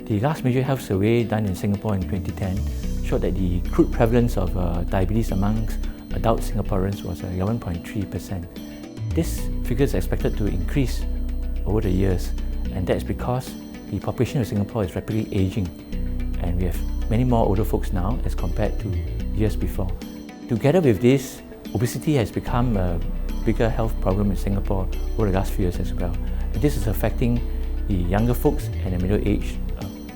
The last major health survey done in Singapore in 2010 showed that the crude prevalence of diabetes amongst adult Singaporeans was 11.3%. This figure is expected to increase over the years, and that's because the population of Singapore is rapidly aging, and we have many more older folks now as compared to years before. Together with this, obesity has become a bigger health problem in Singapore over the last few years as well. And this is affecting the younger folks and the middle-aged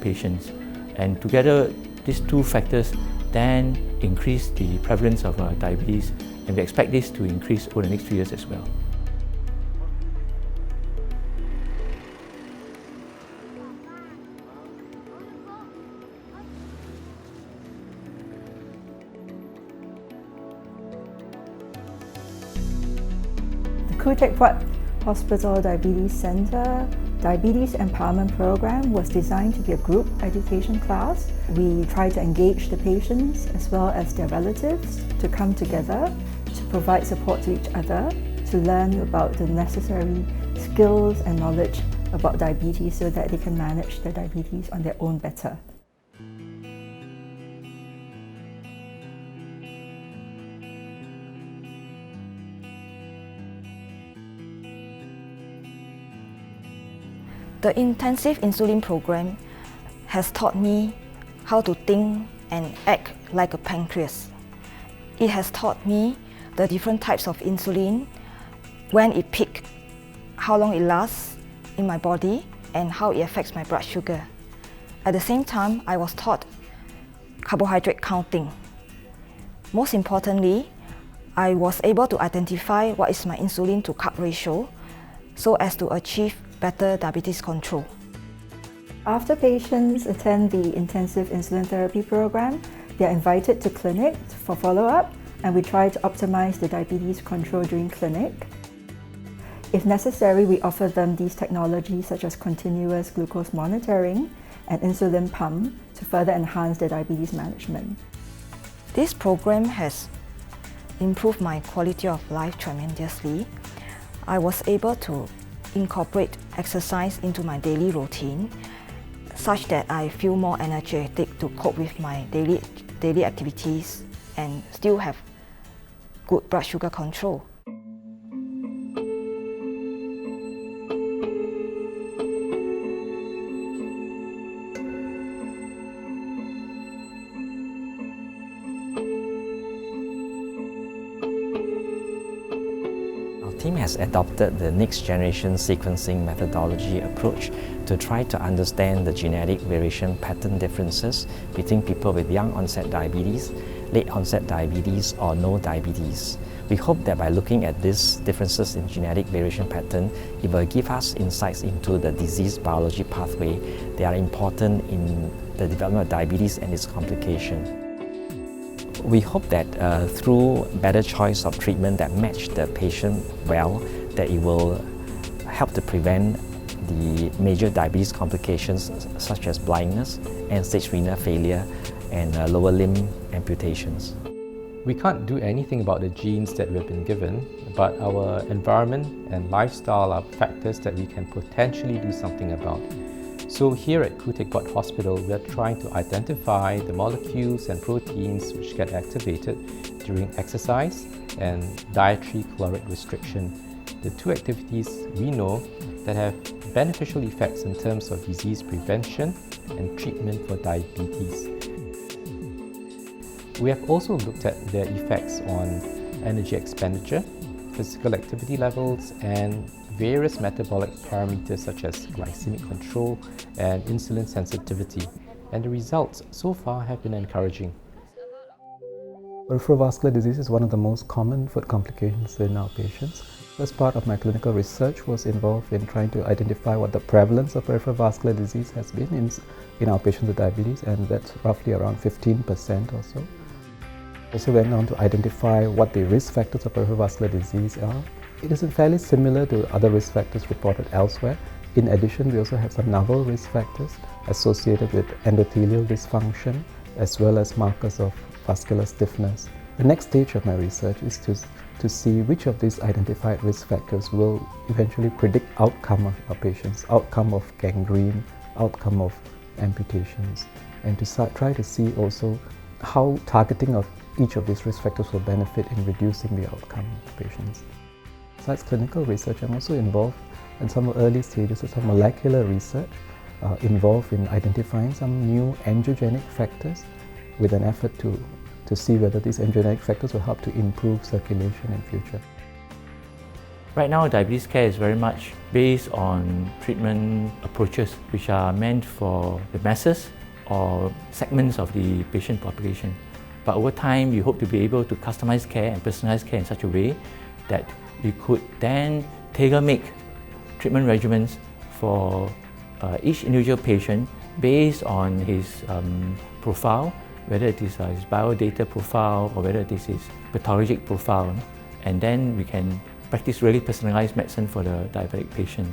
patients. And together, these two factors then increase the prevalence of diabetes, and we expect this to increase over the next few years as well. The Khoo Teck Puat Hospital Diabetes Centre Diabetes Empowerment Programme was designed to be a group education class. We try to engage the patients as well as their relatives to come together to provide support to each other, to learn about the necessary skills and knowledge about diabetes so that they can manage their diabetes on their own better. The Intensive Insulin Programme has taught me how to think and act like a pancreas. It has taught me the different types of insulin, when it peaks, how long it lasts in my body, and how it affects my blood sugar. At the same time, I was taught carbohydrate counting. Most importantly, I was able to identify what is my insulin to carb ratio so as to achieve better diabetes control. After patients attend the Intensive Insulin Therapy Programme, they are invited to clinic for follow-up, and we try to optimize the diabetes control during clinic. If necessary, we offer them these technologies such as continuous glucose monitoring and insulin pump to further enhance their diabetes management. This program has improved my quality of life tremendously. I was able to incorporate exercise into my daily routine such that I feel more energetic to cope with my daily activities and still have good blood sugar control. Our team has adopted the next generation sequencing methodology approach to try to understand the genetic variation pattern differences between people with young onset diabetes, late onset diabetes, or no diabetes. We hope that by looking at these differences in genetic variation pattern, it will give us insights into the disease biology pathway that are important in the development of diabetes and its complication. We hope that through better choice of treatment that match the patient well, that it will help to prevent the major diabetes complications such as blindness, end-stage renal failure, and lower limb amputations. We can't do anything about the genes that we've been given, but our environment and lifestyle are factors that we can potentially do something about. So here at Khoo Teck Puat Hospital, we are trying to identify the molecules and proteins which get activated during exercise and dietary caloric restriction, the two activities we know that have beneficial effects in terms of disease prevention and treatment for diabetes. We have also looked at their effects on energy expenditure, physical activity levels, and various metabolic parameters such as glycemic control and insulin sensitivity. And the results so far have been encouraging. Peripheral vascular disease is one of the most common foot complications in our patients. First part of my clinical research was involved in trying to identify what the prevalence of peripheral vascular disease has been in our patients with diabetes, and that's roughly around 15% or so. Also went on to identify what the risk factors of peripheral vascular disease are. It is fairly similar to other risk factors reported elsewhere. In addition, we also have some novel risk factors associated with endothelial dysfunction as well as markers of vascular stiffness. The next stage of my research is to see which of these identified risk factors will eventually predict outcome of our patients, outcome of gangrene, outcome of amputations, and to try to see also how targeting of each of these risk factors will benefit in reducing the outcome of patients. Besides clinical research, I'm also involved in some early stages of some molecular research involved in identifying some new angiogenic factors with an effort to see whether these angiogenic factors will help to improve circulation in future. Right now, diabetes care is very much based on treatment approaches which are meant for the masses or segments of the patient population. But over time, we hope to be able to customize care and personalize care in such a way that we could then tailor-make treatment regimens for each individual patient based on his profile, whether it is his biodata profile or whether it is his pathologic profile, and then we can practice really personalized medicine for the diabetic patient.